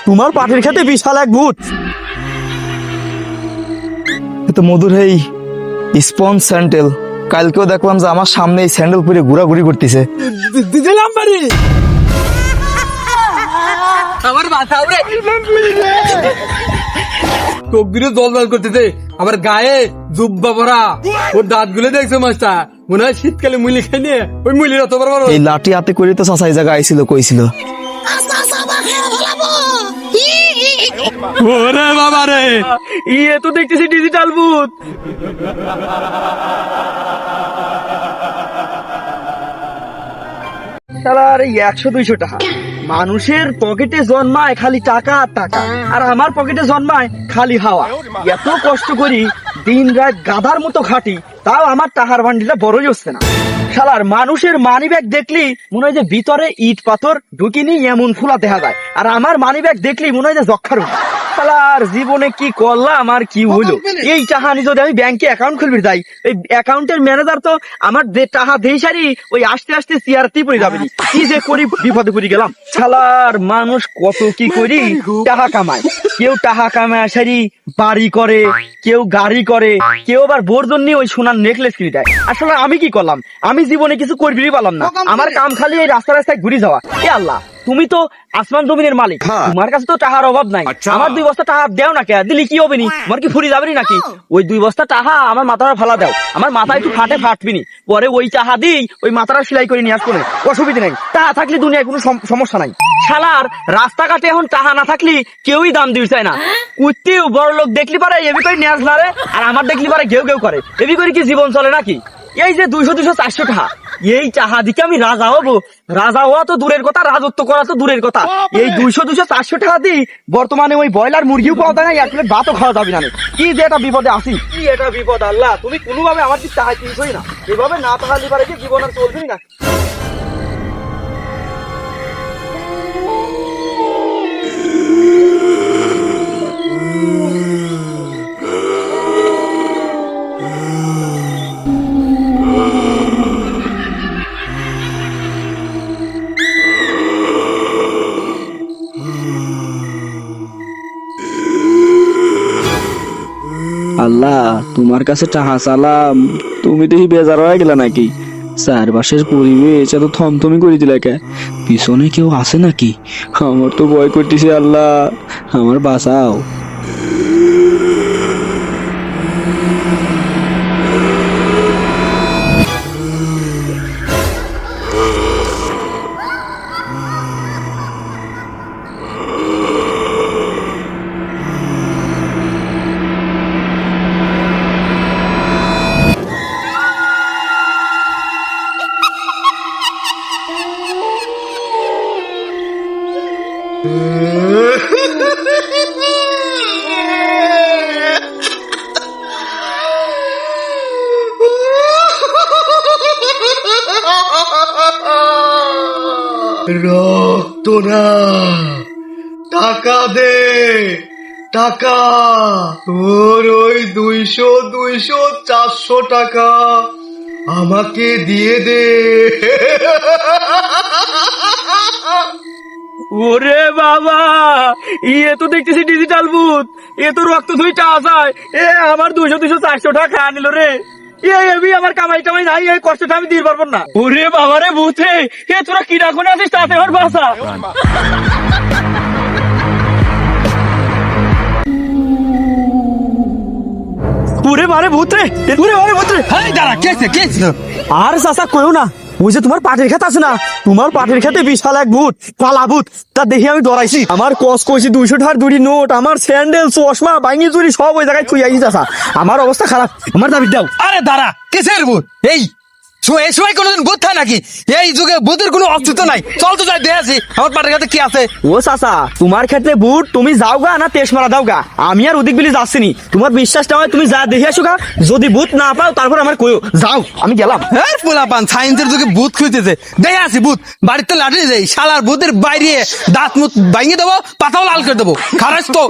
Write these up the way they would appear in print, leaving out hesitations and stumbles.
তোমার পাটের খেতে বিশাল এক ভূত। তো মধুর এই স্পঞ্জ স্যান্ডেল, কালকেও দেখলাম যে আমার সামনে এই স্যান্ডেল পরে ঘোরাঘুরি করতেছে। দিলাম বাড়ি আমার মাথা উড়ে কবিরে জল করতেছে, আমার গায়ে জুব্বা ভরা, ওর দাঁত গুলো দেখছো মাছটা, মনে হয় শীতকালে মুলি খাই নিয়ে ওই মুলির অত বড় বড়। এই লাঠি হাতে করে তো চাচা এই জায়গা আইছিল, কইছিল ওরে বাবা রে, ইয়ে তো দেখতেছি ডিজিটাল ভূত। আর এই 100-200 টাকা মানুষের পকেটে জন্মায় খালি টাকা আর টাকা, আর আমার পকেটে জন্মায় খালি হাওয়া। এত কষ্ট করি দিন রাত গাধার মতো খাটি, তাও আমার টাকার ভান্ডিটা বড়ই হচ্ছে না। শালার মানুষের মানি ব্যাগ দেখলি মনে হয় যে ভিতরে ইট পাথর ঢুকিনি এমন ফুলা দেখা যায়, আর আমার মানি ব্যাগ দেখলি মনে হয় যে যক্ষার। শালার জীবনে কি করলাম আর কি হলো। এই টাকা নিয়ে যদি আমি ব্যাংকে অ্যাকাউন্ট খুলবি যাই, এই অ্যাকাউন্টের ম্যানেজার তো আমার টাকা দেই সারি ওই আস্তে আস্তে চেয়ারতেই পড়ে যাবে। কি যে করি, বিপদে পড়ে গেলাম। শালার মানুষ কত কি করি টাকা কামায়, কেউ টাকা কামায় সারি বাড়ি করে, কেউ গাড়ি করে, কেউ আবার বোর জন্য ওই সোনার নেকলেস কিনে দেয়। আসলে আমি কি করলাম, আমি জীবনে কিছু করবি পারলাম না। আমার কাম খালি এই রাস্তা রাস্তায় ঘুরে যাওয়া। এ আল্লাহ, তুমি তো আসমান জমিনের মালিক, তোমার কাছে তো টাকার অভাব নাই। আমার 2 বস্তা টাকা দেও না, কে দিলি কি হবে নি? তোমার কি ফুরি যাবে নাকি? ওই 2 বস্তা টাকা আমার মাথাটা ফালা দাও, আমার মাথা একটু ফাটবি নি, পরে ওই টাকা দিই ওই মাথাটা সেলাই করে নিয়ে আসবো, অসুবিধা নাই। টাকা থাকলে দুনিয়ায় কোনো সমস্যা নাই। শালার রাস্তাঘাটে এখন টাকা না থাকলে কেউই দাম দিতে চায় না। কুত্তিও বড় লোক দেখলি পারে এবি করে নিয়ে আসলারে, আর আমার দেখলি পারে ঘেউ ঘেউ করে। এবি করে কি জীবন চলে নাকি? এই যে 200-400 টাকা, এই টাকা দিকে আমি রাজা হবো? রাজা হওয়া তো দূরের কথা, রাজত্ব করা তো দূরের কথা। এই 200-400 টাকা দিই বর্তমানে ওই ব্রয়লার মুরগিও পাওয়া যায় না, এক প্লেট ভাতও খাওয়া যাবে না। কি যে এটা বিপদে আসি, কি এটা বিপদ। আল্লাহ, তুমি কোনোভাবে আমার দিক টাকা দিচ্ছই না। এভাবে না তাহলে পারে কি জীবন আর চলবি না। আল্লাহ, তোমার কাছে টাকা চালাম, তুমি দেখি বেজার হয়ে গেলা নাকি? চারপাশের পরিবেশ এত থমথমি করে দিলে কে? পিছনে কেউ আছে নাকি? আমার তো ভয় করতেছে। আল্লাহ, আমার বাঁচাও। রক্ত না, টাকা দে, টাকা। তোর ওই 200-400 টাকা আমাকে দিয়ে দে। ওরে বাবা, ইয়ে তো দেখতেছি ডিজিটাল ভূত। এ তো রক্ত ধুই টাকা যায়। এ আমার 200-400 টাকা আনিল রে। এবি আমার কামাই টামাই নাই, এই কষ্টটা আমি দিতে পারবো না। ওরে বাবা রে ভূত রে, এ তোরা কি ডাকনে আছিস তাতে আমার বাসা। ওরে বারে ভূত রে, ওরে বারে ভূত রে। দাঁড়া, কেছে আর চাচা কইও না, ওই যে তোমার পাটের খেত আছে না, তোমার পাটের খেতে বিশাল এক ভূত, পালা ভূত। তা দেখি আমি ডরাইছি। আমার কস কইছি 200 টাকার 2 নোট, আমার স্যান্ডেল, চশমা, বাইঙ্গি চুরি সব ওই জায়গায় থুই আইছি চাচা। আমার অবস্থা খারাপ, আমার দাবি দাও। আরে দাঁড়া, কিসের ভূত? এই সময় কোনোদিন ভূত থাকে নাকি? এই যুগে ভূতের কোনো অস্তিত্ব নাই। চল তো যাই দেখে আসি আমার পাটের কাছে কি আছে। ও চাচা, তোমার ক্ষেত্রে ভূত, তুমি যাও গা না তেজ মারা দাও গা, আমি আর ওদিক বিলি যাচ্ছি নি। তোমার বিশ্বাসটা হয় তুমি যা দেখে আসো গা, যদি ভূত না পাও তারপর আমার কইও। যাও, আমি গেলাম। হ্যাঁ পোলাপান, সায়েন্সের যুগে ভূত খুঁজতেছে, দেখে আসি ভূত। বাড়িতে লাঠি যাই, শালার ভূতের বাইরে দাঁত মুখ ভাঙিয়ে দেবো, পাতাও লাল করে দেবো। খারাপ তো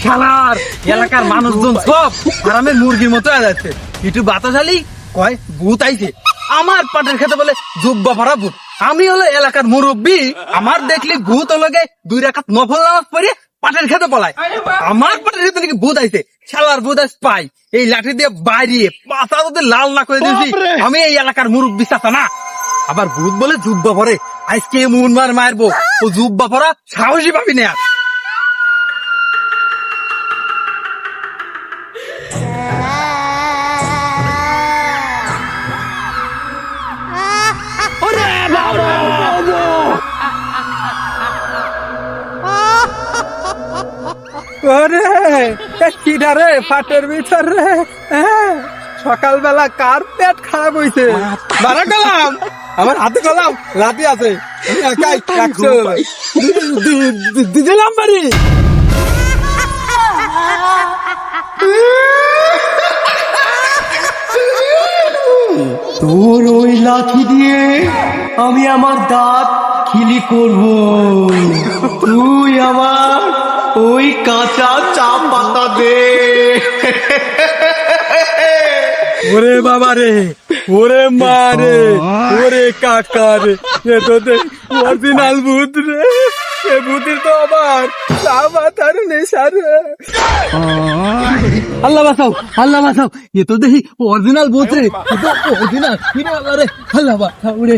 শালার এলাকার মানুষজন সব আরামের মুরগির মতো হয়ে যাচ্ছে। একটু বাতাস আলি কয় ভূত আইছে, আমার পাটের খেতে বলে জুব্বা ভরা ভূত। আমি হলো এলাকার মুরব্বী, আমার দেখলি ভূত হলগে 2 রাকাত নফল নামাজ পড়ে পাটের খেতে পলায়। আমার পাটের খেতে নাকি ভূত আইছে, শালার ভূত আইস পাই এই লাঠি দিয়ে বাইরিয়ে পাতা যদি লাল না করে দিয়েছি। আমি এই এলাকার মুরব্বী চাচা না। আবার ভূত বলে জুব্বা পরে, আজকে মন মার মারবো, ও জুব্বা পরা সাহসী পাবি না। ওরে কিডা রে ফাটের ভিতর রে, সকালবেলা কার পেট খারাপ হইছে? মারা গেলাম, আমার হাতে গেলাম রাতে আছে, আমি একাই দিলাম বাড়ি। তোর ওই লাঠি দিয়ে আমি আমার দাঁত খিলি করব, তুই আমার ওই কাঁচা চা পাতা দে। ওরে বাবা রে, ওরে মা রে, ওরে কাকা রে, এ তো অরিজিনাল ভূত রে। এ ভূতের তো আবার চা পাতার নেশা রে। আল্লাহ বাঁচাও, আল্লাহ বাঁচাও, এ তো দেখি অরিজিনাল ভূত রে, অরিজিনাল। রে আল্লাহ বাঁচাও রে,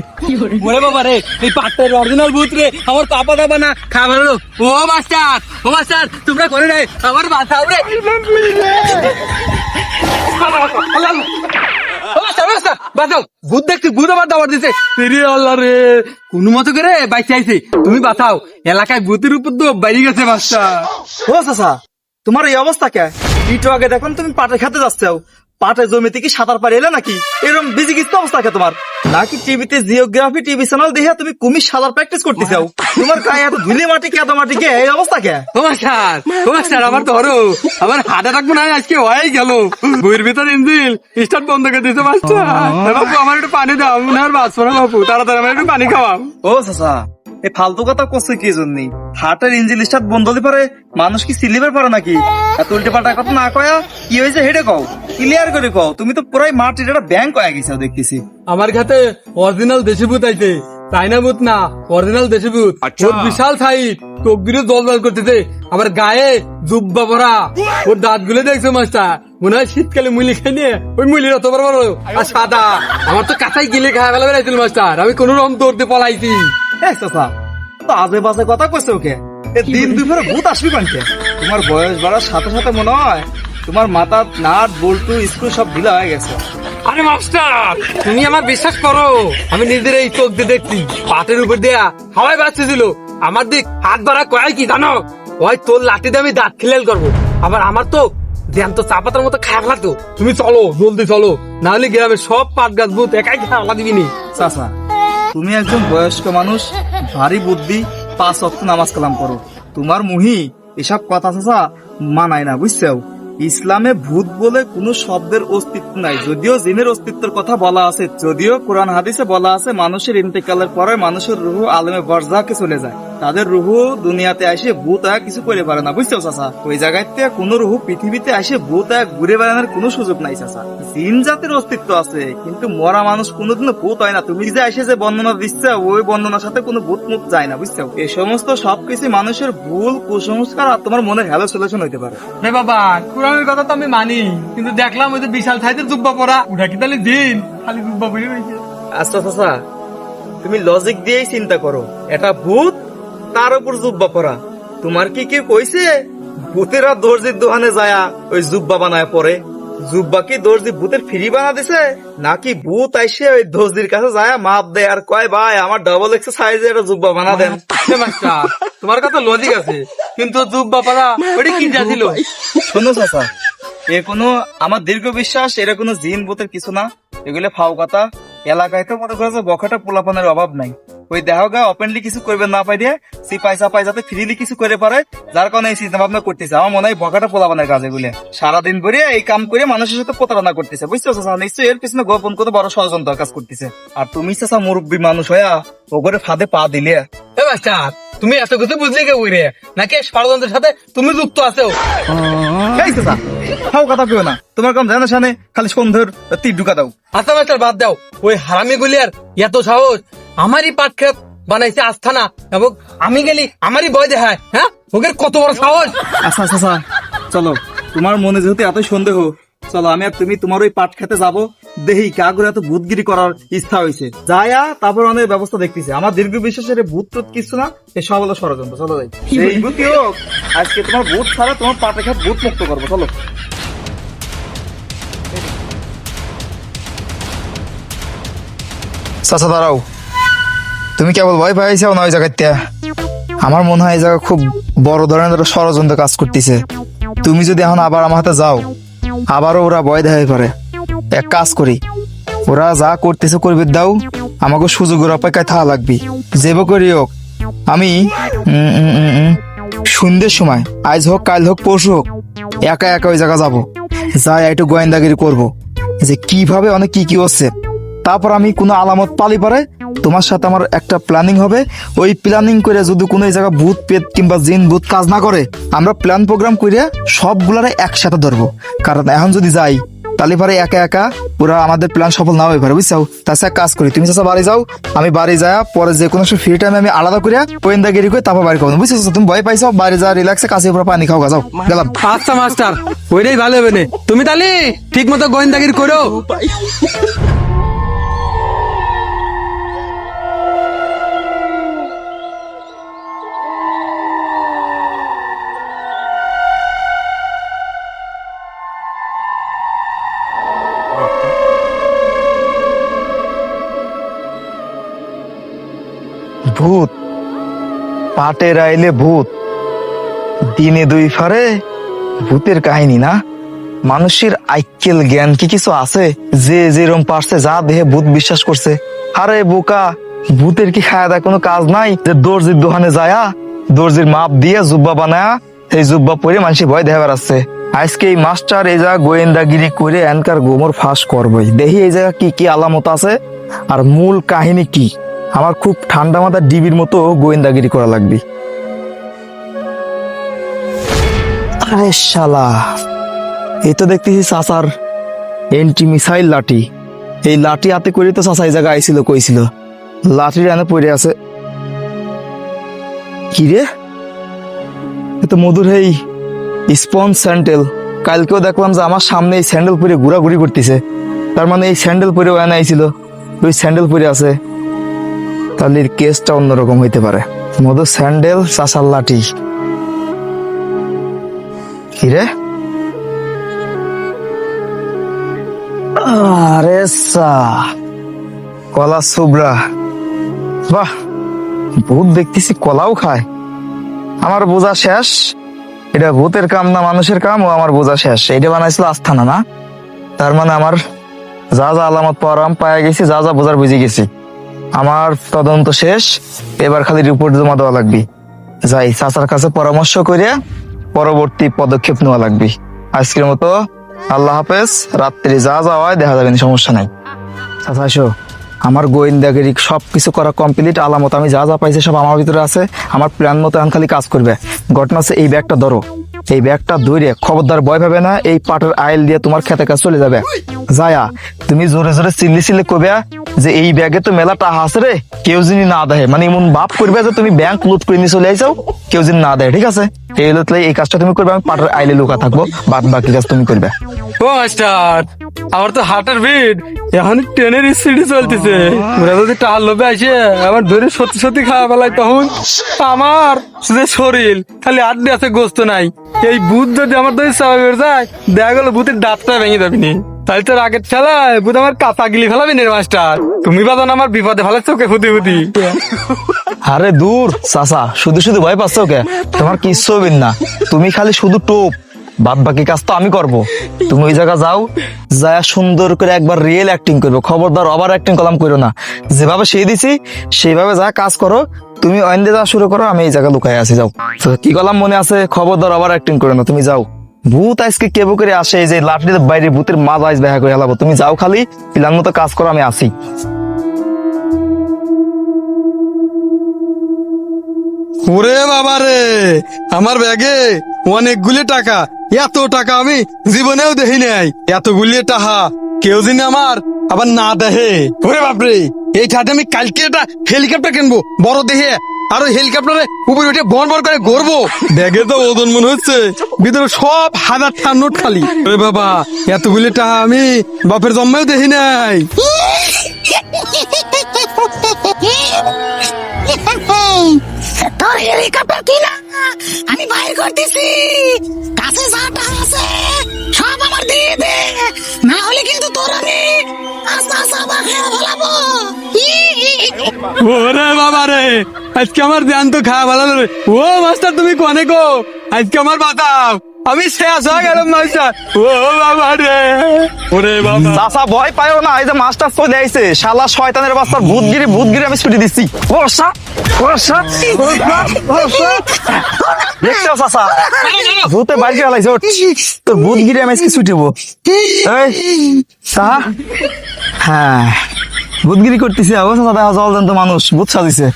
ওরে বাবা রে, এই পাটের অরিজিনাল ভূত রে, আমার পাপা দাবা না খাবার। ও মাস্টার, ও মাস্টার, তোমরা করে নাই, আমার বাঁচাও রে। ভূত দেখছি, ভূত আবার দাবার দিছে। আল্লাহ রে, কোন মতো করে বাইচে আইছে, তুমি বাঁচাও। এলাকায় ভূতের উপর তো বাইরে গেছে মাস্টার। ও চাচা, তোমার এই অবস্থা কে? একটু আগে দেখুন তুমি পাটে খেতে যাচ্ছাও, পাটের জমিতে কি সাঁতার পারে এলে নাকি? এরকম বিজি কিছু অবস্থা কে তোমার? নাকি টিভিতে জিওগ্রাফি টিভি চ্যানেল দেখে তুমি কুমির সাঁতার প্র্যাকটিস করতে চাও? তোমার গায়ে এত ধুলি মাটি কেদো মাটি কে? এই অবস্থা কে? ও মাস্টার, আমার ধরো, আমার হাতে রাখবো না, আজকে হয়ে গেল। বইয়ের ভিতর ইঞ্জিল স্টার্ট বন্ধ করে দিয়েছে মাস্টার। বাবু আমার একটু পানি দাও, মনে আর বাঁচবো না বাবু, তাড়াতাড়ি আমার একটু পানি খাওয়াও। ও চাচা, এই ফালতু কথা করছে কি জন্য? হার্টের ইঞ্জিন স্টার্ট বন্ধ হতে পারে, মানুষ কি সিলিভার পারে নাকি? এত উল্টে পাল্টা কথা না কয়া, কি হয়েছে হেডে কও, ক্লিয়ার করে কও। তুমি তো পুরাই মাটির একটা ব্যাংক হয়ে গেছে দেখতেছি। আমার কাছে অরিজিনাল দেশি ভূত আইছে, চাইনা ভূত না, অরিজিনাল দেশি ভূত। ওর বিশাল সাইজ, চোখ গুলো জল জল করতেছে, আমার গায়ে জুব্বা পরা, ওর দাঁত গুলো দেখছো মাস্টার, মনে হয় শীতকালে মুলি খাই নিয়ে, ওই মুলির অত বড় বড় আর সাদা। আমার তো কাঁচাই গিলে খাওয়া ফেলা বেড়াইছিল মাস্টার, আমি কোন রকম দৌড়তে পলাইছি। হ্যাঁ চাচা, তো আজে বাজে কথা কইছে ওকে। দিন দুপুরে ভূত আসবি কানকে? তোমার বয়স বাড়ার সাথে সাথে মনে হয় তোমার মাথার নাট বল্টু স্ক্রু সব ঢিলা হয়ে গেছে। আরে মাস্টার, তুমি আমার বিশ্বাস করো, আমি নিজের এই চোখ দিয়ে দেখছি, পাটের উপর দেয়া হাওয়ায় বাঁচতেছিল, আমার দিক হাত বাড়া কয় কি জানো? ওই তোর লাঠি দিয়ে আমি দাঁত খিলাল করবো, আবার আমার তো জ্যান্ত চা পাতার মতো খারাপ লাগতো। তুমি চলো, জলদি চলো, না হলে গ্রামের সব পাট গাছ ভূত একাই খাওয়া দিবিনি। চাচা, তুমি একজন বয়স্ক মানুষ, ভারী বুদ্ধি, 5 ওয়াক্ত নামাজ কালাম করো, তোমার মুহি এসব কথা চাচা মানায় না, বুঝছো? ইসলামে ভূত বলে কোনো শব্দের অস্তিত্ব নাই, যদিও জিনের অস্তিত্বের কথা বলা আছে, যদিও কোরআন হাদিসে বলা আছে মানুষের ইন্তেকালের পরে মানুষের রুহু আলেমে বরজাকে চলে যায়, তাদের রুহু দুনিয়াতে এসে ভূত কিছু করে পারে না, বুঝছো চাচা? ওই জায়গাতে কোনো রুহু পৃথিবীতে এসে ভূত ঘুরে বেড়ানোর কোনো সুযোগ নাই চাচা। জিন জাতির অস্তিত্ব আছে, কিন্তু মরা মানুষ কোনোদিনও ভূত হয় না। তুমি যে এসে যে বর্ণনা দিচ্ছ, ওই বর্ণনার সাথে কোনো ভূত মুখ যায় না, বুঝছো? এই সমস্ত সবকিছু মানুষের ভুল কুসংস্কার আর তোমার মনে হ্যালোসিলেশন হইতে পারে। বাবা, কোরআনের কথা তো আমি মানি, কিন্তু দেখলাম ওই যে বিশাল সাইজের জুব্বা পরা, ওটা কি তাহলে দিন খালি জুব্বা পরে রয়েছে? আচ্ছা চাচা, তুমি লজিক দিয়েই চিন্তা করো, এটা ভূত, তার উপর জুব্বা পরা। তোমার কি কেউ কইছে ভূতেরা দর্জির দোকানে যায় ওই জুব্বা বানায় পরে? জুব্বা কি দর্জি ভূতের ফ্রি বানা দিছে, নাকি ভূত আইসে ওই দর্জির কাছে যায় মাপ দেয় আর কয় ভাই আমার ডবল এক্স সাইজে একটা জুব্বা বানা দেন? মাস্টার, তোমার কথা লজিক আছে, কিন্তু জুব্বা পরা ওটা কি ছিল? শোনো চাচা, এ কোনো আমার দীর্ঘ বিশ্বাস, এরা কোনো জিন ভূতের কিছু না, এগুলো ফাও কথা। এলাকায় তো মনে করো যে বখাটা পোলাপানের অভাব নাই, ওই দেখা গা ওপেনলি কিছু করবে না পাই দিয়ে সিপাই সাপাই যাতে ফ্রিলি কিছু করে পারে, যার কারণে এই চিন্তা ভাবনা করতেছে। আমার মনে হয় বখাটা পোলাপানের কাজ এগুলো, সারাদিন ভরে এই কাম করে মানুষের সাথে প্রতারণা করতেছে, বুঝছো চাচা? নিশ্চয়ই এর পিছনে গোপন কোনো বড় ষড়যন্ত্র কাজ করতেছে। আর তুমি চাচা মুরব্বী মানুষ হইয়া ওগরে ফাঁদে পা দিলে। মাস্টার, তুমি এত কিছু বুঝলে কে, নাকি ষড়যন্ত্রের সাথে তুমি যুক্ত আছো? চাচা খাও কথা কেউ না, তোমার কাম জানা শানে খালি সন্ধ্যের তীর ঢুকা দাও। আচ্ছা মাস্টার বাদ দাও, ওই হারামি গুলিয়ার এত সাহস, আমারই পাট খেত বানাইছে আস্থানা এবং আমি গেলি আমারই ভয় দেখায়। হ্যাঁ, ওদের কত বড় সাহস। আচ্ছা আচ্ছা আচ্ছা, চলো তোমার মনে যেহেতু এত সন্দেহ, চলো আমি আর তুমি তোমার ওই পাট খেতে যাবো, দেহি কাগুর এত ভূতগিরি করার ইচ্ছা হয়েছে, যায়া তারপর অনেক ব্যবস্থা দেখতেছে। আমার দীর্ঘ বিশ্বাসের ভূত টুত কিছু না, এই সব হলো ষড়যন্ত্র। চলো যাই, এই ভূতই হোক, আজকে তোমার ভূত ছাড়া তোমার পাটে খেত ভূত মুক্ত করবো। চলো। চাচা দাঁড়াও, তুমি কেবল ভয় পাইছাও না ওই জায়গাতে? আমার মনে হয় এই জায়গা খুব বড় ধরনের একটা ষড়যন্ত্র কাজ করতেছে। তুমি যদি এখন আবার আমার হাতে যাও, আবারও ওরা ভয় দেখাই পারে। এক কাজ করি, ওরা যা করতেছে করবে দাও, আমাকে সুযোগের অপেক্ষায় থাকা লাগবে। যেব করি হোক, আমি সন্ধ্যের সময়, আজ হোক কাল হোক পরশু হোক, একা একা ওই জায়গা যাবো, যাই একটু গোয়েন্দাগিরি করবো যে কিভাবে অনেক কি কি হচ্ছে। তারপর আমি কোনো আলামত পালি পারে তোমার সাথে আমার একটা প্ল্যানিং হবে। ওই প্ল্যানিং করে যদি কোনো এই জায়গা ভূত পেট কিংবা জিন ভূত কাজ না করে, আমরা প্ল্যান প্রোগ্রাম করে সবগুলারে একসাথে ধরবো। কারণ এখন যদি যাই তাহলে পারে একা একা ওরা আমাদের প্ল্যান সফল না হয়ে পারে, বুঝছো? তাছাড়া এক কাজ করি, তুমি চাচা বাড়ি যাও, আমি বাড়ি যাই, পরে যে কোনো ফ্রি টাইমে আমি আলাদা করে গোয়েন্দাগিরি করে তারপর বাড়ি খাবো, বুঝছো? তুমি ভয় পাইছো, বাড়ি যা, রিল্যাক্সে কাছে পুরো পানি খাও, যাও গেলাম। আচ্ছা মাস্টার, ওইটাই ভালো হবে না। তুমি তাহলে ঠিক মতো গোয়েন্দাগিরি করো। ভূত পাটের আইলে ভূত, দিনে দুই ফারে ভূতের কাহিনী না? মানুষের আইকেল জ্ঞান কি কিছু আছে? যে যেরকম পারছে যা দেহে ভূত বিশ্বাস করছে। আরে বোকা, ভূতের কি খায়া দেয় কোনো কাজ নাই? যে দর্জির দোকানে যায়া দর্জির মাপ দিয়ে জুব্বা বানায়া এই জুব্বা পরে মানুষের ভয় দেখা বেড়াচ্ছে। আজকে এই মাস্টার এই জায়গা গোয়েন্দাগিরি করে এনকার গোমর ফাঁস করবই। দেখি এই জায়গা কি কি আলামত আছে আর মূল কাহিনী কি। আমার খুব ঠান্ডা মাথার ডিবির মতো গোয়েন্দাগিরি করা লাগবে। আরে শালা, এই তো দেখতেছি চাচার এন্টি মিসাইল লাঠি। এই লাঠি হাতে করে তো চাচা এই জায়গায় আইছিল, কইছিল লাঠির এনে পড়ে আছে। কি রে, এ তো মধুর এই স্পঞ্জ স্যান্ডেল। কালকেও দেখলাম যে আমার সামনে এই স্যান্ডেল পরে ঘোরাঘুরি করতেছে, তার মানে এই স্যান্ডেল পরেও এনে আইছিল, ওই স্যান্ডেল পরে আছে। তাহলে কেসটা অন্যরকম হইতে পারে। মধু স্যান্ডেল, চাচার লাঠি। কিরে, আরে কলা সুবরা, বাহ, ভূত দেখতেছি কলাও খায়। আমার বোঝা শেষ, এটা ভূতের কাম না মানুষের কাম, ও আমার বোঝা শেষ। এটা বানাইছিল আস্থানা না? তার মানে আমার যা যা আলামত পাওয়ার পায়ে গেছি, যা যা বোঝার বুঝে গেছি। আমার তদন্ত শেষ, এবার খালি রিপোর্ট জমা দেওয়া লাগবে। যাই চাচার কাছে পরামর্শ করে পরবর্তী পদক্ষেপ নেওয়া লাগবে। আজকের মতো আল্লাহ হাফেজ। রাত্রি যা যা হয় দেখা যাবে, সমস্যা নাই। চাচা এসো, আমার গোয়েন্দাগিরি সবকিছু করা কমপ্লিট। আলামত আমি যা যা পাইছি সব আমার ভিতরে আছে। আমার প্ল্যান মতো এখন খালি কাজ করবে। ঘটনা হচ্ছে, এই ব্যাগটা ধরো, এই ব্যাগটা ধরে খবরদার ভয় পাবে না। এই পাটের আইল দিয়ে তোমার খেতে কাজ চলে যাবে। যায়া তুমি জোরে জোরে চিল্লি করবে যে এই ব্যাগে তো মেলা টাকা আছে রে, কেউ যিনি না দেয়, মানে এমন ভাব করবে যে তুমি ব্যাংক লুট করে নিয়ে চলে আইসাও, কেউ যিনি না দেয়, ঠিক আছে? এই হলো এই কাজটা তুমি করবে, আমি পাটের আইলে লুকা থাকবো, বাদ বাকি কাজ তুমি করবে। ও মাস্টার, আমার তো হার্টের বিট এখন ট্রেনের স্পিডে চলতেছে। ওরা যদি টাল লোভে আসে আমার ধরে সত্যি সত্যি খাওয়া বেলায়, তখন আমার শুধু শরীর খালি আড্ডি আছে, গোস্ত নাই। এই ভূত যদি আমার ধরে চাপা বের যায়, দেখা গেল ভূতের দাঁতটা ভেঙে যাবি নি। তাহলে তো রাগের খেলায় ভূত আমার কাপা গিলি ফেলাবি নি মাস্টার। তুমি বাদন আমার বিপদে ফেলাচ্ছ চোখে ফুটি ফুটি। আরে দূর চাচা, শুধু শুধু ভয় পাচ্ছ কে? তোমার কিচ্ছু হবে না, তুমি খালি শুধু টোপ, বাদ বাকি কাজ তো আমি করব। তুমি ওই জায়গা যাও, যা সুন্দর করে একবার রিয়েল অ্যাক্টিং করবে। খবরদার ওভার অ্যাক্টিং কলাম করো না। যেভাবে সেই দিছি সেইভাবে যা কাজ করো। তুমি অন্য যা শুরু করো, আমি এই জায়গায় লুকাই আছি। যাও, তো কি কলাম মনে আছে? খবরদার ওভার অ্যাক্টিং করো না, তুমি যাও। ভূত আজকে কেবো করে আসে, এই যে লাঠির বাইরে ভূতের মাঝ আইস দেখা করে হেলাবো। তুমি যাও, খালি প্ল্যান মতো কাজ করো, আমি আসি। ওরে বাবা রে, আমার ব্যাগে অনেকগুলি টাকা, এত টাকা আমি জীবনেও দেখি নাই। এতগুলি টাকা কেউ যিনি আমার আবার না দেখে। ওরে বাপরে, এই টাকা আমি কালকে একটা হেলিকপ্টার কিনবো বড় দেখে, আর ওই হেলিকপ্টারে উপরে উঠে বন বন করে ঘুরবো। দেখে তো ওজন মনে হচ্ছে, ভিতরে সব হাজার টাকার নোট খালি। ওরে বাবা, এতগুলি টাকা আমি বাপের জন্মেও দেখি নাই। তোর হেলিকপ্টার কিনা আমি বাইর করতেছি, কাছে যা টাকা আছে সব আমার দিয়ে দে, না হলে কিন্তু তোর আমি আস্তে আস্তে আবার খেয়ে ফেলাবো। ওরে বাবা রে, আজকে আমার ধ্যান তো খাওয়া ভালো রে। ও মাস্টার, তুমি কনে গো? আজকে আমার বাতাও, আমি শেষ হয়ে গেলাম মাস্টার। ও বাবা রে, ওরে বাবা। চাচা ভয় পাইও না, এই যে মাস্টার চলে আইছে, শালা শয়তানের বাচ্চা, ভূতগিরি আমি ছুটি দিচ্ছি। বর্ষা বর্ষা দেখছো চাচা, ভূতে বাইরে ফেলাইছে। তোর ভূতগিরি আমি আজকে ছুটিব। হ্যাঁ, ভূতগিরি করতেছি। অবস্থা দেখা জলজন্ত মানুষ ভূত সাজিছে।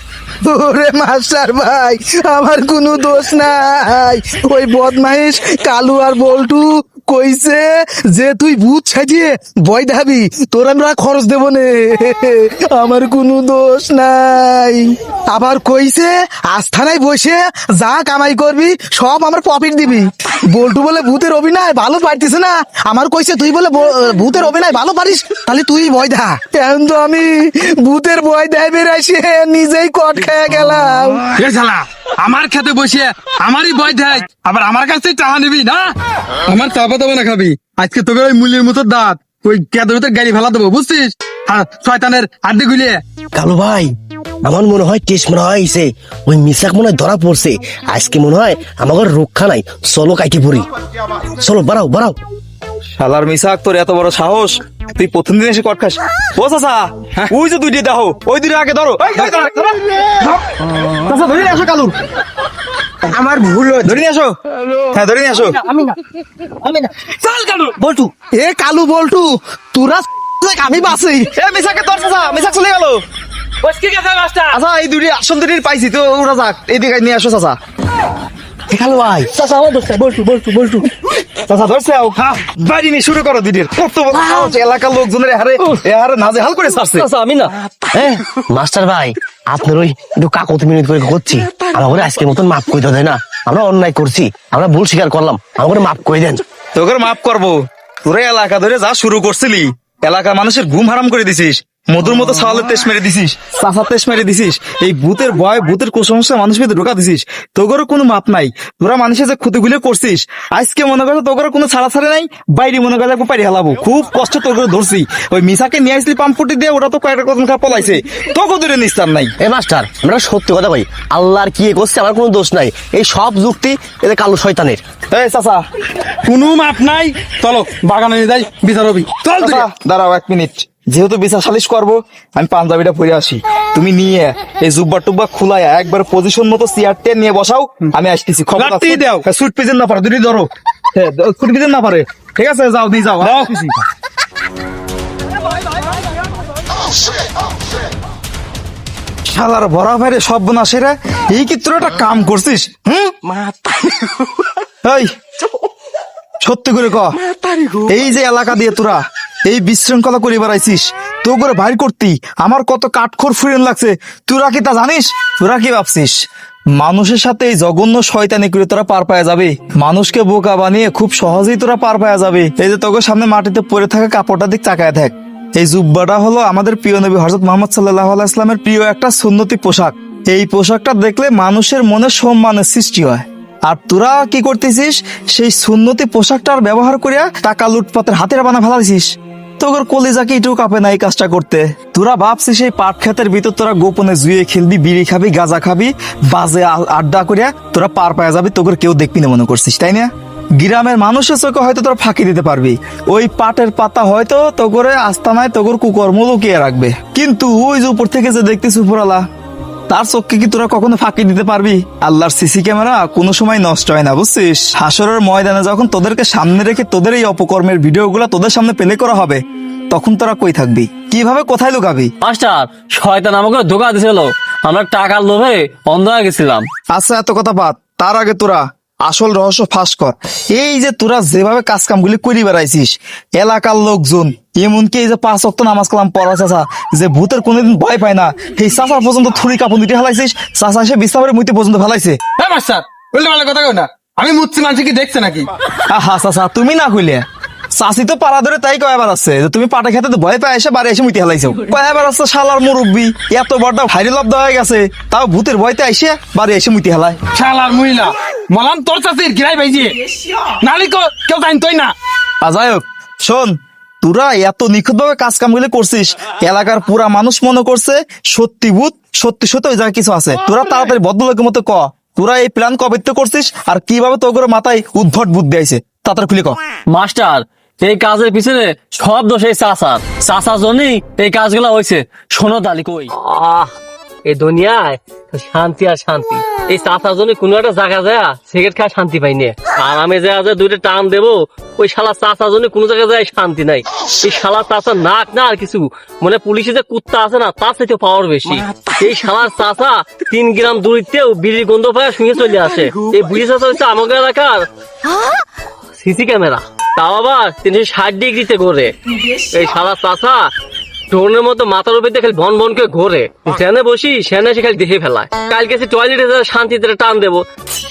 ওরে মাস্টার ভাই, আমার কোনো দোষ নাই। ওই বদমাইশ কালু আর বল্টু কইছে যে তুই ভূত সাজিয়ে ভয় দেখাবি, তোর আমরা খরচ দেবো নে। আমার কোনো দোষ নাই। আবার কইছে আস্থানায় বসে যা কামাই করবি সব আমার প্রফিট দিবি। বল্টু বলে ভূতের অভিনয় ভালো পারতিস না, আমার কইছে তুই বলে ভূতের অভিনয় ভালো পারিস, তাহলে তুই ভয় দেখা। এখন তো আমি ভূতের ভয় দেয় বেরাইছে, নিজেই কট খেয়ে গেলাম। এ শালা, আমার খেতে বসে আমারই ভয় দেয়, আবার আমার কাছে টাকা নিবি না? আমার চাপা দেবো না খাবি। আজকে তোকে ওই মুলির মতো দাঁত ওই কেদরতে গাড়ি ফেলা দেবো, বুঝছিস? আর শয়তানের আড্ডি গুলিয়ে। কালু ভাই, আমার মনে হয় টেস্ট মনে হয় হয়েছে, ওই মিসাক মনে হয় ধরা পড়ছে। আজকে মনে হয় আমার রক্ষা নাই, চলো কাইটি পড়ি। চলো বাড়াও বাড়াও। শালার মিসাক, তোর এত বড় সাহস, তুই প্রথম দিন এসে কট খাস? ও চাচা, ওই যে দুইটি দেখো, ওই দুইটা আগে ধরো। চাচা ধরে নিয়ে আসো কালু। আমার ভুল, ধরে নিয়ে আসো। হ্যাঁ, ধরে নিয়ে আসো। চল কালু বল্টু, এ কালু বল্টু, তোরা আমি বাঁচি। এ মিসাকে ধর চাচা, মিসাক চলে গেল। আচ্ছা, এই দুটি আসন দুটির পাইছি তো, ওরা যাক, এইদিকে নিয়ে আসো চাচা। কালু ভাই, চাচা আমার দোষ নাই, বল্টু বল্টু বল্টু। চাচা ধরছে, বাড়ি নিয়ে শুরু করো দিদির। কত বড় সাহস, এলাকার লোকজনের হারে নাজেহাল করে ছাড়ছে। আমি না মাস্টার ভাই, আপনার ওই একটু কাকতি মিনিট করে করছি, আমার আজকের মতন মাফ করে দেয় না? আমরা অন্যায় করছি, আমরা ভুল স্বীকার করলাম, আমাকে মাফ করে দেন। তোকে মাফ করবো? তোরা এলাকা ধরে যা শুরু করছিলি, এলাকার মানুষের ঘুম হারাম করে দিছিস, মধুর মতো ছাওয়ালের তেজ মেরে দিছিস, চাষার তেজ মেরে দিছিস, এই ভূতের ভয়, ভূতের কুসংস্কার মানুষের ভিতরে ঢোকা দিছিস। তোগরও কোনো মাপ নাই। তোরা মানুষের যে ক্ষতিগুলো করছিস, আজকে মনে করো তোগরও কোনো ছাড়া ছাড়ে নাই, বাইরে মনে করে পারি হালাবো। খুব কষ্ট তোগরে ধরছি। ওই মিসাকে নিয়ে আসলি পাম্পটি দিয়ে, ওটা তো কয়েকটা কদম খা পলাইছে, তোকে দূরে নিস্তার নাই। এ মাস্টার, আমরা সত্যি কথা কই, আল্লাহর কি করছে আমার কোনো দোষ নাই। এই সব যুক্তি এদের কালো শয়তানের। এই চাচা, কোনো মাপ নাই, চলো বাগানে নিয়ে যাই, বিচার হবি। চল তুই। চাচা, দাঁড়াও 1 মিনিট। যেহেতু বিচার সালিশ করবো, আমি পাঞ্জাবিটা পরে আসি। তুমি নিয়ে এই জুব্বা টুব্বা খুলাইয়া একবার পজিশন মতো চেয়ারটা নিয়ে বসাও, আমি আসতেছি। খবর লাত্তি দাও। সুট পিজেন না পারে, দুটি ধরো। হ্যাঁ, সুট পিজেন না পারে। ঠিক আছে, যাও দিয়ে যাও। আসতেছি। শালার ভরা ভাইরে সব বোনাসেরা, এই কি তোর একটা কাম করছিস? এই সত্যি করে ক, এই যে এলাকা দিয়ে তোরা এই বিশৃঙ্খলা করে বেড়াইছিস, তো করে বাইর করতি আমার কত কাঠখোর ফ্রেন্ড লাগছে, তোরা কি তা জানিস? তোরা কি ভাবছিস মানুষের সাথে এই জঘন্য শয়তানি করে তোরা পার পাওয়া যাবে? মানুষকে বোকা বানিয়ে খুব সহজেই তোরা পার পাওয়া যাবে। এই যে তোকে সামনে মাটিতে পড়ে থাকা কাপড়টা দিক তাকায় থাক। এই জুব্বাটা হলো আমাদের প্রিয় নবী হযরত মুহাম্মদ সাল্লাল্লাহু আলাইহি ওয়াসাল্লামের প্রিয় একটা সুন্নতি পোশাক। এই পোশাকটা দেখলে মানুষের মনে সম্মানের সৃষ্টি হয়। আর তোরা কি করতেছিস? সেই সুন্নতি পোশাকটার ব্যবহার করিয়া টাকা লুটপাতের হাতের বানা ফেলাইছিস। তোর কলিজাকে একটু কাঁপে না এই কাজটা করতে। তোরা ভাবছিস এই পাট ক্ষেতের ভিতর তোরা গোপনে জুয়ে খেলবি, বিড়ি খাবি, গাঁজা খাবি, বাজে আড্ডা করিয়া তোরা পার পাওয়া যাবি, তোর কেউ দেখবি না মনে করছিস, তাই না? গ্রামের মানুষের চোখে হয়তো তোরা ফাঁকি দিতে পারবি, ওই পাটের পাতা হয়তো তোগরে আস্তানায় তোর কুকর্ম লুকিয়ে রাখবে, কিন্তু ওই যে উপর থেকে যে দেখতেছিস উপরালা, তার চোখকে কি তোরা কখনো ফাঁকি দিতে পারবি? আল্লাহর সিসি ক্যামেরা কোনো সময় নষ্ট হয় না, বুঝছিস? হাসরের ময়দানে যখন তোদেরকে সামনে রেখে তোদের এই অপকর্মের ভিডিওগুলো তোদের সামনে প্লে করা হবে, তখন তোরা কই থাকবি? কিভাবে কোথায় লুকাবি? মাস্টার, শয়তান আমাকে ধোকা দিছিল, আমরা টাকার লোভে অন্ধ হয়ে গেছিলাম। আচ্ছা, এত কথা বাদ, তার আগে তোরা আসল রহস্য ফাঁস কর। এই যে তোরা যেভাবে কাজ কামগুলি করি বেড়াইছিস, এলাকার লোকজন এমনকি এই যে 5 ওয়াক্ত নামাজ কালাম পড়া চাচা যে ভূতের কোনোদিন ভয় পায় না, এই চাচা পর্যন্ত থুরি কাপড় দিতে ফেলাইছিস, চাচা এসে বিশ্রামের মুইতে পর্যন্ত ফেলাইছে। হ্যাঁ মাস্টার, বললে ভালো কথা কও না। আমি মুচ্ছি মানুষ কি দেখছে নাকি? আহা চাচা তুমি না কইলে, চাষি তো পাড়া ধরে তাই কয়বার আছে যে তুমি পাটা খেতে তো ভয় পায় এসে বাড়ি এসে মুইতে ফেলাইছো। কয়বার আছে শালার মুরব্বী এত বড়টা ভাইরে লব্ধ হয়ে গেছে, তাও ভূতের ভয়তে এসে বাড়ি এসে মুইতে ফেলায়। শালার মহিলা মলাম তোর চাষির গিরাই ভাইজি নালি কেউ জানতোই না। যাই হোক শোন, তোরা এত নিখুঁত ভাবে কাজ কামগুলি করছিস, এলাকার পুরা মানুষ মনে করছে সত্যি ভূত, সত্যি সত্যি ওই জায়গায় কিছু আছে। তোরা তাড়াতাড়ি ভদ্রলোকের মতো ক, তোরা এই প্ল্যান কবে থেকে করছিস আর কিভাবে তোর মাথায় উদ্ভট বুদ্ধি আইছে, তাড়াতাড়ি খুলে ক। মাস্টার, এই কাজের পিছনে সব দোষ এই চাচার জন্যই এই কাজগুলো হয়েছে। শোনো দালি কই, এই দুনিয়ায় শান্তি আর শান্তি, এই চাচার জন্য কোনো একটা জায়গা যায় সিগারেট খায় শান্তি পাইনি। আর আমি যে দুইটা টান দেবো, ওই শালা চাচার জন্য কোনো জায়গায় যায় শান্তি নাই। এই শালা চাচা নাক না আর কিছু, মানে পুলিশে যে কুত্তা আছে না তার সাথে পাওয়ার বেশি। এই শালার চাচা 3 গ্রাম দূরিতেও বিড়ির গন্ধ পায় শুনে চলে আসে। এই বুড়ি চাচা হচ্ছে আমাকে এলাকার সিসি ক্যামেরা, তাও আবার 360 ডিগ্রিতে ঘোরে। এই শালা চাচা ড্রোনের মতো মাথার উপর দিয়ে খালি বন বন করে ঘোরে, সেনে বসি সেনে এসে খালি দেখে ফেলায়। কালকে টয়লেটে যাওয়া শান্তিতে টান দেবো,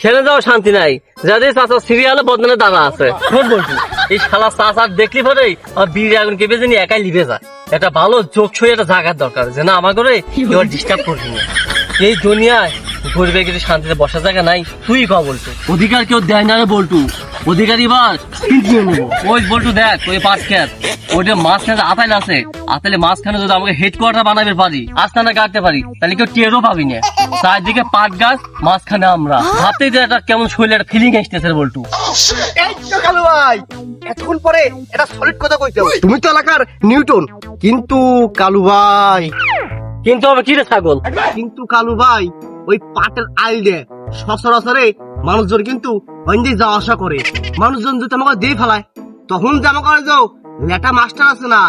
সেনে যাওয়া শান্তি নাই, যাদের চাচা সিরিয়ালে বদনানে দাঁড়া আছে। এই শালা চাচার দেখলি পরেই আমার বিড়ি আগুন কেঁপে জানি একাই লিভে যায়। একটা ভালো যোগ ছড়িয়ে একটা জায়গার দরকার, যে না আমার ঘরে কেউ ডিস্টার্ব করবি না। এই দুনিয়ায় গরিবের কিছু শান্তিতে বসার জায়গা নাই, তুই ক বলতো। অধিকার কেউ দেয় না রে বলটু, অধিকার এবার কিনে নেবো। ওই বলটু দেখ, ওই পাঁচ খেত ওইটা মাঝখানে আতাইল আছে, আতাইলে মাঝখানে যদি আমাকে হেডকোয়ার্টার বানাবে পারি, আস্তানা কাটতে পারি, তাহলে কেউ টেরও পাবি না। চারদিকে পাট গাছ, মাঝখানে আমরা, ভাবতেই তো একটা কেমন শরীরে একটা ফিলিং আসতেছে রে বলটু। এই তো কালু ভাই, এতক্ষণ পরে এটা সলিড কথা কইতে হবে। তুমি তো এলাকার নিউটন, কিন্তু কালু ভাই, কিন্তু আমি কি রে ছাগল, কিন্তু কালু ভাই ওই পাটের আইল দিয়ে সচরাচরে মানুষজন কিন্তু ওইদিকে যাওয়া আসা করে। মানুষজন যদি আমাকে দিয়ে ফেলায়, তখন যে আমাকে যাও লেটা মাস্টার আছে না,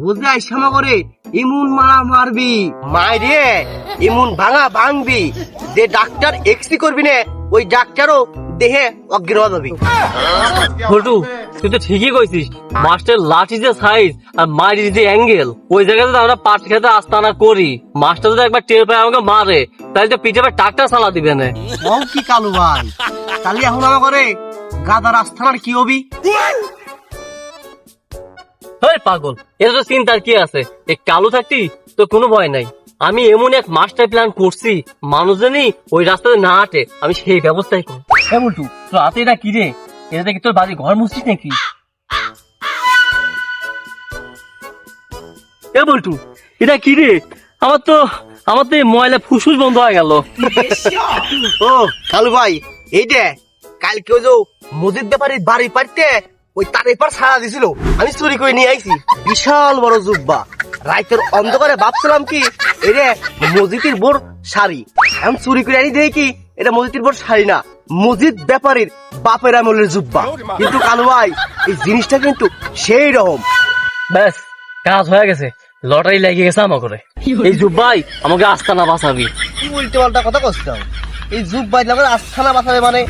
ও যে আইসামা করে ইমুন মারা মারবি, মাইরে ইমুন ভাঙা ভাঙবি, যে ডাক্তার এক্সি করবি না ওই ডাক্তারও দেহে অজ্ঞান হয়ে যাবি। বলটু তুই তো ঠিকই কইছিস, মাস্টার লাঠি যে সাইজ আর মারির যে অ্যাঙ্গেল, ওই জায়গাতে আমরা পাট খেতে আস্তানা করি, মাস্টার যদি একবার টের পায় আমাকে মারে, তাহলে তো পিঠে টাকটা চালা দিবে না। ও কি কালু ভাই, তাহলে এখন আমার করে গাদা রাস্তার কি হবি? হেই পাগল, এটা তো চিন্তার কি আছে, এই কালু থাকতি তো কোনো ভয় নাই। আমি এমন এক মাস্টার প্ল্যান করছি, মানুষজনই ওই রাস্তাতে না হাঁটে, আমি সেই ব্যবস্থাই করি। হ্যাঁ বলটু, তোর হাতে এটা কি রে, এটা দেখি তোর বাড়ি ঘর মুছিস নাকি? এ বলটু, এটা কি রে, আমার তো এই ময়লা ফুসফুস বন্ধ হয়ে গেল। ও কালু ভাই, এইটা কালকে ওই যে মসজিদ ব্যাপারীর বাড়ি পাড়তে ওই তার এপার ছাড়া দিছিল, আমি চুরি করে নিয়ে আইছি। বিশাল বড় জুব্বা, রাইতের অন্ধকারে ভাবছিলাম কি এটা মসজিদের বোর শাড়ি, এখন চুরি করে আনি দেখি কি এটা মসজিদের বোর শাড়ি না, মসজিদ ব্যাপারীর বাপের আমলের জুব্বা। কিন্তু কালু ভাই এই জিনিসটা কিন্তু সেই রকম। ব্যাস কাজ হয়ে গেছে, লটারি লেগে গেছে আমার করে। এই জুব্বাই আমাকে আস্তানা বাঁচাবি। কি উল্টো পাল্টা কথা কইছাও, এই জুব্বাই লাগলে আস্থানা বাঁচাবে মানে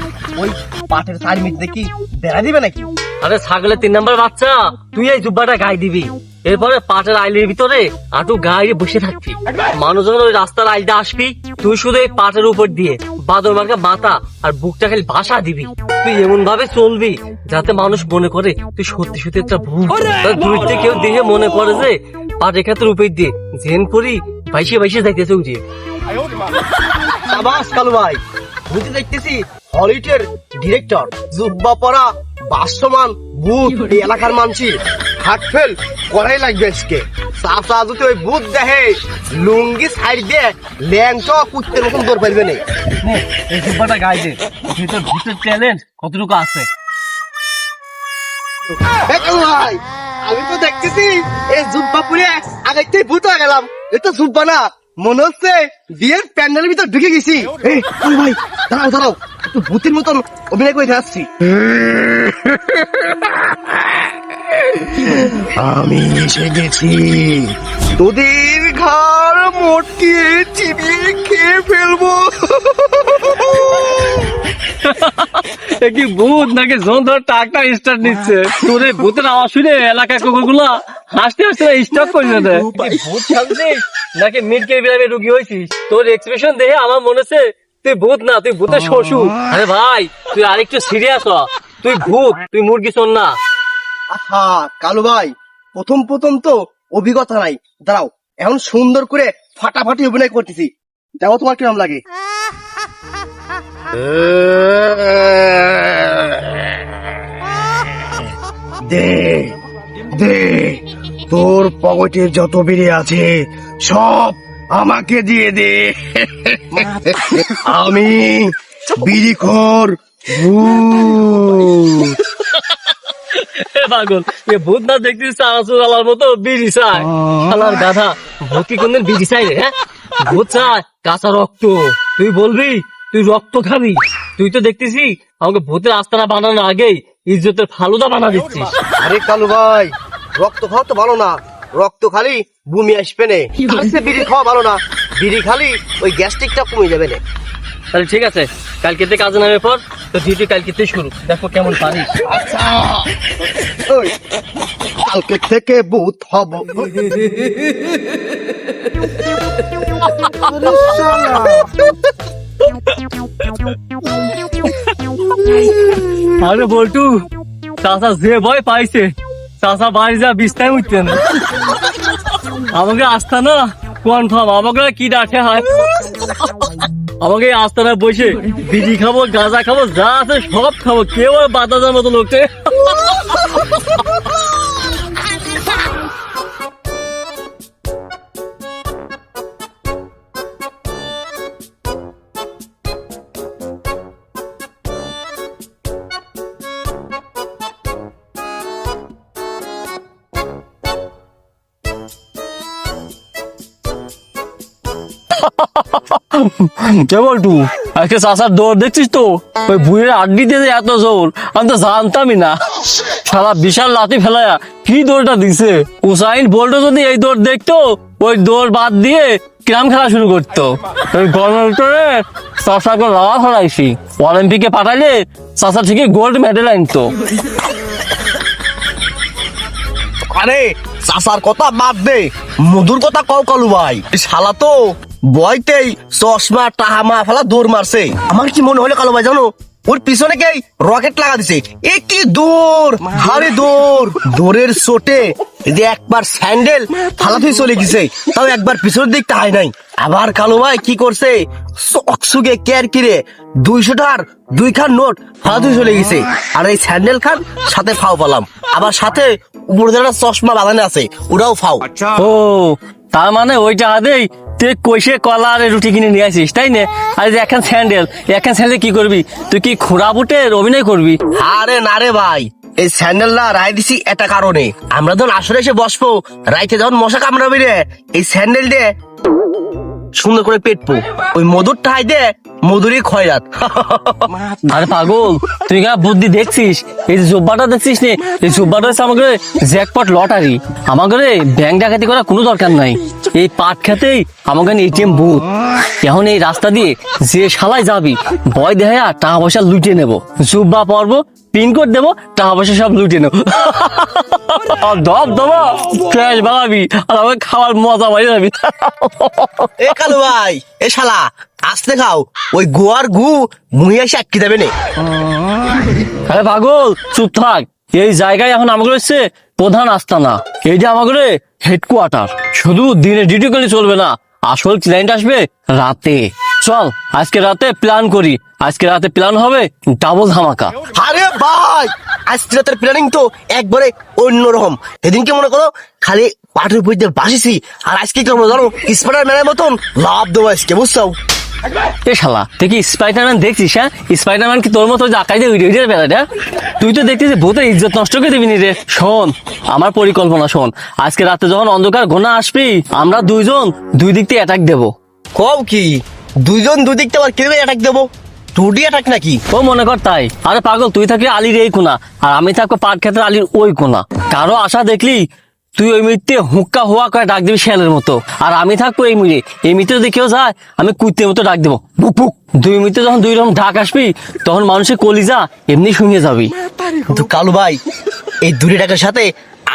ওই পাটের চার মিট দেখি বেড়া দিবে নাকি? আরে ছাগলের 3 নম্বর বাচ্চা, তুই এই জুব্বাটা গায়ে দিবি, এরপরে পাটের আইলের ভিতরে আটু গায়ে বসে থাকবি, মানুষজন ওই রাস্তার আইলটা আসবি, তুই শুধু এই পাটের উপর দিয়ে বাদর মার্কা মাথা আর বুকটা খালি ভাষা দিবি। তুই এমন ভাবে চলবি যাতে মানুষ মনে করে তুই সত্যি সত্যি একটা ভূত। দূর থেকে কেউ দেখে মনে করে যে পাটের ক্ষেত্রের উপর দিয়ে জেন করি বাইশে বাইশে যাইতেছে উঠিয়ে। সাবাস কালু ভাই, বুঝতে দেখতেছি হলিউডের ডিরেক্টর, জুব্বা পরা বাসমান ভূত এই এলাকার মানুষের হার্ট ফেল করাই লাগবে আজকে। চাচা যদি ওই ভূত দেখে লুঙ্গি সাইড দিয়ে ল্যাংটা কুত্তের মতন দৌড় পারবে না। এই জুব্বাটা গায়ে দে, ভিতর ভূতের ট্যালেন্ট কতটুকু আছে। কালু ভাই, আমি তো দেখতেছি এই জুব্বা পুরে আগাইতে ভূত হয়ে গেলাম। এটা জুব্বা না, মনে হচ্ছে বিয়ের প্যান্ডেলের ভিতর ঢুকে গেছি। এই কালু ভাই দাঁড়াও দাঁড়াও, একটু ভূতের মতন অভিনয় করে আসছি। আমি এসে গেছি, তোদের ঘর মোটকিয়ে চিবিয়ে খেয়ে ফেলবো। এ কি ভূত নাকি জোন ধরে টাকটা স্টার্ট নিচ্ছে? তোর এই ভূতের আওয়াজ শুনে এলাকার কুকুরগুলা হাসতে হাসতে স্টপ করে না দেয়। ভূত সাজছিস নাকি মিটকে বিলাবে রুগী হয়েছিস? তোর এক্সপ্রেশন দেখে আমার মনে হচ্ছে তুই ভূত না, তুই ভূতের শ্বশুর। আরে ভাই তুই আরেকটু সিরিয়াস হ, তুই ভূত, তুই মুরগি শোন না। আহা কালু ভাই, প্রথম প্রথম তো অভিজ্ঞতা নাই, দাঁড়াও এখন সুন্দর করে ফাটাফাটি অভিনয় করতেছি, দেখো তোমার কিরম লাগে। দে দে, তোর পকেটে যত বেরিয়ে আছে সব আমাকে দিয়ে দে। আমি বিড়িখোর ভূত। এ পাগল, এ ভূত না দেখছিস চানাচুর আলার মতো বিড়ি চায়। শালার গাধা, ভূত কি কোনদিন বিড়ি চাই রে? হ্যাঁ, ভূত চায় কাঁচা রক্ত। তুই বলবি তুই রক্ত খাবি? তুই তো দেখতেছি আমাকে ভূতের আস্তানা বানানোর আগেই ইজ্জতের ফালুদা বানা দিচ্ছিস। আরে কালু ভাই, রক্ত খাওয়া তো ভালো না, রক্ত খালি বমি আসবে না। তার চেয়ে বিড়ি খাওয়া ভালো না, বিড়ি খালি ওই গ্যাস্ট্রিকটা কমে যাবে না। তাহলে ঠিক আছে, কালকে থেকে কাজে নামে পর, তো ডিউটি কালকে থেকে শুরু, দেখো কেমন পারিস। আচ্ছা ওই কালকে থেকে ভূত হব। আরে বল্টু, চাষা যে ভয় পাইছে, চাষা বাড়ি যা বিস্তায় উঠছে না। আমাকে আসতা না কনফার্ম, আমাকে কি ডাকে হয়। আমাকে আস্তানা বসে বিড়ি খাবো, গাঁজা খাবো, যা আছে সব খাবো, কেউ আর বাতাসের মতো লোককে। কে বলটু, আজকে চাষার দৌড় দেখছিস তো? ওই বুড়ির আড্ডি দিয়ে এত জোর আমি তো জানতামই না। সারা বিশাল লাঠি ফেলায়া কি দৌড়টা দিছে। উসাইন বোল্টও যদি এই দৌড় দেখতো, ওই দৌড় বাদ দিয়ে ক্রাম খেলা শুরু করতো। ওই গণতন্ত্রে চাষাকে লাভা ফেলাইছি, অলিম্পিকে পাঠাইলে চাষা ঠিকই গোল্ড মেডেল আনতো। আরে চাষার কথা বাদ দে, মধুর কথা কও কালু ভাই। শালা তো বয়তেই চশমা টাহামা ফেলা দৌড় মারছে। আমার কি মনে হলো কালু ভাই জানো, ওর পিছনে কে রকেট লাগা দিছে। এ কি দৌড়, হারে দৌড়, দৌড়ের চোটে যে একবার স্যান্ডেল ফালাতে চলে গেছে, তাও একবার পিছনের দিক তাই নাই। আবার কালু ভাই কি করছে, চকচকে কেয়ার কিরে 200 টাকার 2 খান নোট ফালাতে চলে গেছে। আর এই স্যান্ডেল খান সাথে ফাও পালাম, আবার সাথে উপরে যারা চশমা বাঁধানো আছে ওরাও ফাও। ও তার মানে ওইটা আদেই তুই কইসে কলা আর রুটি কিনে নিয়ে আসিস, তাই না? আর এখন স্যান্ডেল কি করবি? তুই কি খোড়া বুটের অভিনয় করবি? আরে না রে ভাই, এই স্যান্ডেল না রায় দিছি এটা কারণে, আমরা যখন আসলে এসে বসবো, রাইতে যখন মশা কামড়াবি রে, এই স্যান্ডেল দিয়ে সুন্দর করে পেটবো, ওই মধুর ঠাই দে মধুরই খয়রাত। আরে পাগল, তুই কেন বুদ্ধি দেখছিস? এই যে জব্বাটা দেখছিস নে, এই জব্বাটা হচ্ছে আমাকে জ্যাকপট লটারি। আমাকে ব্যাংক ডাকাতি করার কোনো দরকার নাই, এই পাট খেতেই আমাকে এটিএম বুথ। এখন এই রাস্তা দিয়ে যে শালায় যাবি, ভয় দেখায় টাকা পয়সা লুটে নেবো, জুব্বা পরবো, পিনকোড দেবো, টাকা পয়সা সব লুটে নেবো। দব দেবো, ক্যাশ বাড়াবি, আর আমাকে খাওয়ার মজা বাড়ি যাবি। এ কালু ভাই, এ শালা আসতে খাও, ওই গোয়ার গু মুহি এসে আটকে দেবে না। আরে পাগল চুপ থাক, এই জায়গায় এখন আমাকে হচ্ছে প্রধান আস্তানা, এইটা আমাকে হেডকোয়ার্টার। শুধু দিনে ডিউটি করলে চলবে না, আসল ক্লায়েন্ট আসবে রাতে। চল আজকে রাতে প্ল্যান করি, আজকে রাতে প্ল্যান হবে ডাবল ধামাকা। আরে ভাই, আজকে রাতের প্ল্যানিং তো একবারে অন্যরকম। সেদিনকে মনে করো খালি পাটের বইতে বাসিছি, আর আজকে কি করবো জানো, স্পাইডারম্যানের মতন লাভ দেবো আজকে, বুঝছো? এ শালা তুই কি স্পাইডারম্যান দেখছিস? হ্যাঁ, স্পাইডারম্যান কি তোর মতো আকাই দিয়ে উড়ে উড়ে বেড়ায়? তুই তো দেখছিস ভূতের ইজ্জত নষ্ট করে দিবি রে। শোন আমার পরিকল্পনা শোন, আজকে রাতে যখন অন্ধকার ঘন আসবি, আমরা দুইজন দুই দিক থেকে অ্যাটাক দেবো। কও কি দুইজন দুই দিক থেকে আবার কিভাবে অ্যাটাক দেবো? 2D অ্যাটাক নাকি? ও মনে কর তাই। আরে পাগল, তুই থাকবি আলির এই কোনা, আর আমি থাকবো পাট ক্ষেতের আলির ওই কোনা। কারো আশা দেখলি তুই ওই মিনিটে হুক্কা হুয়া করে ডাক দিবি শিয়ালের মতো, আর আমি থাকবো এই মিনিটে। এই মিনিটে যদি কেউ যায় আমি কুত্তের মতো ডাক দেবো, বুক বুক। 2 মিনিটে যখন 2 রকম ডাক আসবি তখন মানুষের কলিজা এমনি শুনিয়ে যাবি। কিন্তু কালু ভাই, এই দুটি ডাকের সাথে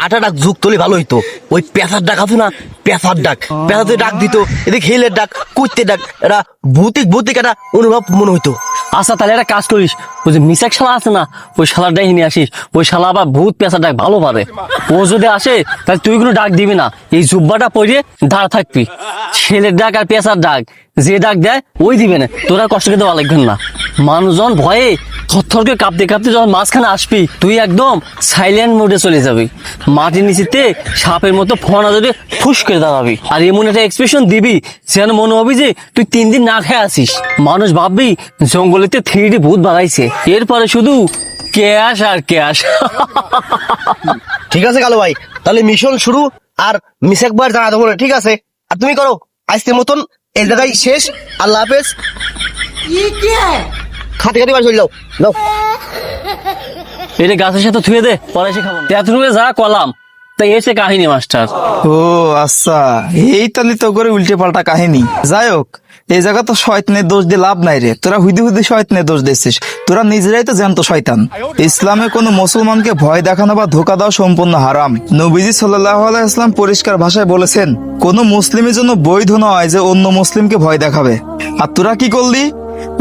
8টা ডাক যুক্ত হলে ভালো হইতো। ওই পেঁচার ডাক আছে না, পেঁচার ডাক, পেঁচাতে ডাক দিত, এদিকে হেলের ডাক, কুত্তের ডাক, এটা ভৌতিক ভৌতিক একটা অনুভব মনে হইতো। আচ্ছা তাহলে একটা কাজ করিস, ওই যে মিসাক শালা আছে না, ওই শালার ডাক নিয়ে আসিস। ওই শালা আবার ভূত পেঁচার ডাক ভালো পারে। ও যদি আসে তাহলে তুই কোনো ডাক দিবি না, এই জুব্বাটা পরে দাঁড়া থাকবি। ছেলের ডাক আর পেঁচার ডাক যে ডাক দেয় ওই দিবে না, তোরা কষ্ট করে দেওয়া লাগবেন না। মানুষজন ভয়ে থরথরকে কাঁপতে কাঁপতে যখন মাঝখানে আসবি, তুই একদম সাইলেন্ট মোডে চলে যাবি। মাটির নিচেতে সাপের মতো ফোনা ধরে ফুস করে দাঁড়াবি, আর এমন একটা এক্সপ্রেশন দিবি যেন মনে হবে যে তুই 3 দিন না খেয়ে আসিস। মানুষ ভাববি জঙ্গলেতে 3D ভূত বাড়াইছে। এরপরে শুধু ক্যাশ আর ক্যাশ। ঠিক আছে কালু ভাই, তাহলে মিশন শুরু, আর মিস একবার জানা দেবো না, ঠিক আছে? আর তুমি করো, আজকের মতন এই জায়গায় শেষ। আল্লাহ হাফেজ। খাতে খাতে বাড়ি চলে যাও, যাও। এটা গাছের সাথে থুয়ে দে, পরে এসে খাবো। তেঁতুলে যা কলাম তাই এসে কাহিনী মাস্টার। ও আচ্ছা, এই তাহলে তো করে উল্টে পাল্টা কাহিনী। যাই হোক, এই জায়গা তো শয়তানের দোষ দিয়ে লাভ নাই রে। তোরা হুইদি হুইদি শয়তানের দোষ দিচ্ছিস, তোরা নিজেরাই তো জ্যান্ত শয়তান। ইসলামে কোনো মুসলমানকে ভয় দেখানো বা ধোকা দেওয়া সম্পূর্ণ হারাম। নবীজি সাল্লাল্লাহু আলাইহি ওয়াসাল্লাম পরিষ্কার ভাষায় বলেছেন, কোন মুসলিমের জন্য বৈধ নয় যে অন্য মুসলিমকে ভয় দেখাবে। আর তোরা কি করলি?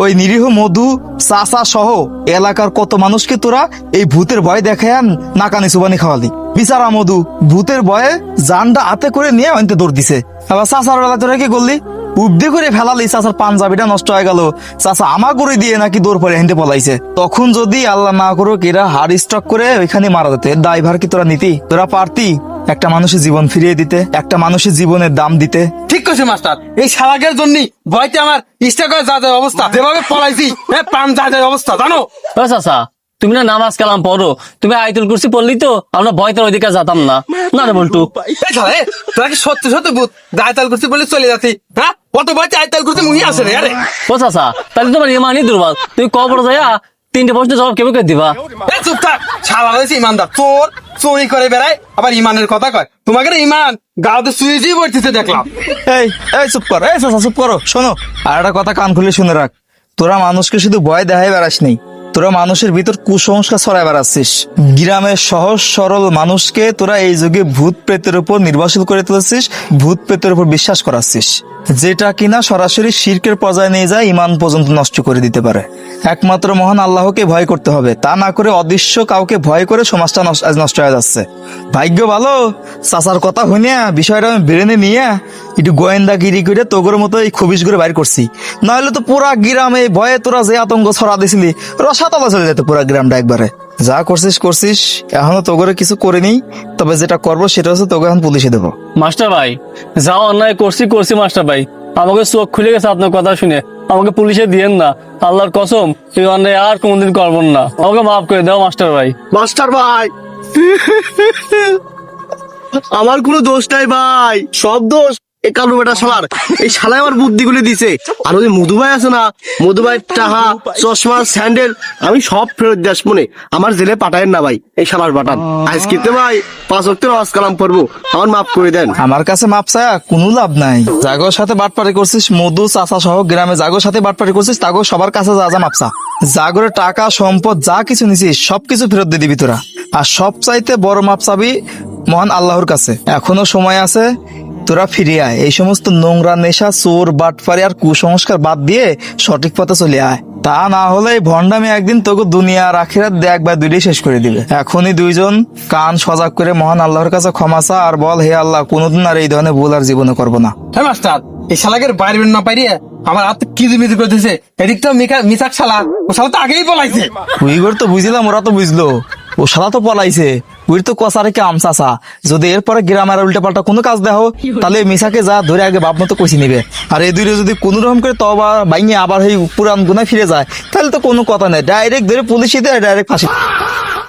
ওই নিরীহ মধু চাচা সহ এলাকার কত মানুষকে তোরা এই ভূতের ভয় দেখায় নাকানি সুবানি খাওয়ালি। বিচারা মধু ভূতের ভয়ে জানটা হাতে করে নিয়ে অন্তে দৌড় দিছে। আবার চাচার বেলা তোরা কি করলি? উব্দি করে ফেলালি, চাচার পাঞ্জাবিটা নষ্ট হয়ে গেল, চাচা আমা করে দিয়ে নাকি দৌড় পরে হেঁটে পলাইছে। তখন যদি আল্লাহ না করুক এরা হার্ট স্ট্রোক করে ওইখানে মারা যেতে, ড্রাইভার কি তোরা নিতি? তোরা পারতি একটা মানুষের জীবন ফিরিয়ে দিতে, একটা মানুষের জীবনের দাম দিতে? ঠিক কইছে মাস্টার, এই শালাকের জন্য ভয়তে আমার ইচ্ছা করে যা যায় অবস্থা, যেভাবে পলাইছি প্রাণ যা যায় অবস্থা, জানো? ও চাচা, তুমি না নামাজ কালাম পড়ো, তুমি আয়াতুল কুরসি পড়লি তো আমরা ভয়তের ওইদিকে যেতাম না। না রে বল্টু, এই শালা, তোরা কি সত্যি সত্যি ভূত আয়তাল করতে বলে চলে যাচ্ছি? হ্যাঁ, কত ভয়তে আয়তাল করতে মুহি আসে রে। আরে ও চাচা, তাহলে তোমার ইমানই দুর্বল। তুমি কবর যাইয়া 3টে প্রশ্নের জবাব কেমন করে দিবা? এই চুপ থাক, শালা হয়েছে ইমানদার, চোর চুরি করে বেড়ায় আবার ইমানের কথা কয়। তোমাকে ইমান গাওতে সুইজি পড়তেছে দেখলাম। এই এই চুপ কর, এই চাচা চুপ করো। শোনো, আর একটা কথা কান খুলে শুনে রাখ, তোরা মানুষকে শুধু ভয় দেখাই বেড়াস নেই, তোরা মানুষের ভিতর কুসংস্কার ছড়াই বেড়াচ্ছিস। গ্রামের সহজ সরল মানুষকে তোরা এই যুগে ভূত প্রেতের উপর নির্ভরশীল করে তুলেছিস, ভূত প্রেতের উপর বিশ্বাস করাচ্ছিস, যেটা কিনা সরাসরি শিরকের পর্যায়ে নিয়ে যায়, ইমান পর্যন্ত নষ্ট করে দিতে পারে। একমাত্র মহান আল্লাহকে ভয় করতে হবে, তা না করে অদৃশ্য কাউকে ভয় করে সমাজটা নষ্ট হয়ে যাচ্ছে। ভাগ্য ভালো চাচার কথা শুনিয়া বিষয়টা আমি বেরেনে নিয়ে একটু গোয়েন্দাগিরি করে তোগর মতো এই খবিস করে বাইর করছি, নাহলে তো পুরা গ্রামে ভয়ে তোরা যে আতঙ্ক ছড়া দিছিলি রসাতলা চলে যেত পুরা গ্রামটা একবারে। যা করছিস করছিস, এখনো তোগরে কিছু করিনি, তবে যেটা করবো সেটা হচ্ছে তোকে এখন পুলিশে দেবো। মাস্টার ভাই, যা অন্যায় করছি মাস্টার ভাই, আমাকে চোখ খুলে গেছে আপনার কথা শুনে। আমাকে পুলিশে দিয়েন না, আল্লাহর কসম এই অন্যায় আর কোনদিন করবো না। আমাকে মাফ করে দাও মাস্টার ভাই। মাস্টার ভাই, আমার কোনো দোষ নাই ভাই, সব দোষ এই কালু বেটা শালার। এই শালায় আমার বুদ্ধি গুলি দিছে। আর ওই মধু ভাই আছে না, মধু ভাই টাহা চশমা স্যান্ডেল আমি সব ফেরত দিয়ে আসবো নে। আমার জেলে পাঠায়েন না ভাই, এই শালার পাঠান। আজকে ভাই 5 ওয়াক্তের নামাজ কালাম পড়বো, আমার মাফ করে দেন। আমার কাছে মাপ চায়া কোনো লাভ নাই। জাগোর সাথে বাটপারি করছিস, মধু চাচা সহ গ্রামে জাগোর সাথে বাটপারি করছিস, তাগো সবার কাছে যা যা মাপসা। জাগরের টাকা সম্পদ যা কিছু নিছিস সবকিছু ফেরত দিয়ে দিবি তোরা। আর সব চাইতে বড় মাপ চাবি মহান আল্লাহর কাছে। এখনো সময় আছে, তোরা ফিরে আয়। এই সমস্ত নোংরা নেশা, চোর বাটপারি আর কুসংস্কার বাদ দিয়ে সঠিক পথে চলে আয়। তা না হলে এই ভণ্ডামি একদিন তোকে দুনিয়া আর আখিরাত দেখ বা দুইটাই শেষ করে দিবে। এখনই দুইজন কান সজাগ করে মহান আল্লাহর কাছে ক্ষমা চা আর বল, হে আল্লাহ, কোনোদিন আর এই ধরনের ভুল আর জীবনে করবো না। হ্যাঁ মাস্টার, এই শালাকের বাইরে না পাইরে আমার হাত কিজিমিজি করতেছে। এদিক তো মিসাক শালা, ও শালা তো আগেই পলাইছে। উইগর তো বুঝলাম, ওরা তো বুঝলো, ও শালা তো পলাইছে। উইর তো কষারে কে আমসাসা, যদি এরপরে গ্রামের উল্টা পাল্টা কোনো কাজ দেখো তাহলে মিসাকে যা ধরে আগে বাপ মতো কষি নিবে। আর এই দুইরে যদি কোন রকম করে তবা বাইঙে আবার এই পুরান গুনায় ফিরে যায় তাহলে তো কোনো কথা নেই, ডাইরেক্ট ধরে পুলিশে দেয়, ডাইরেক্ট ফাঁসি।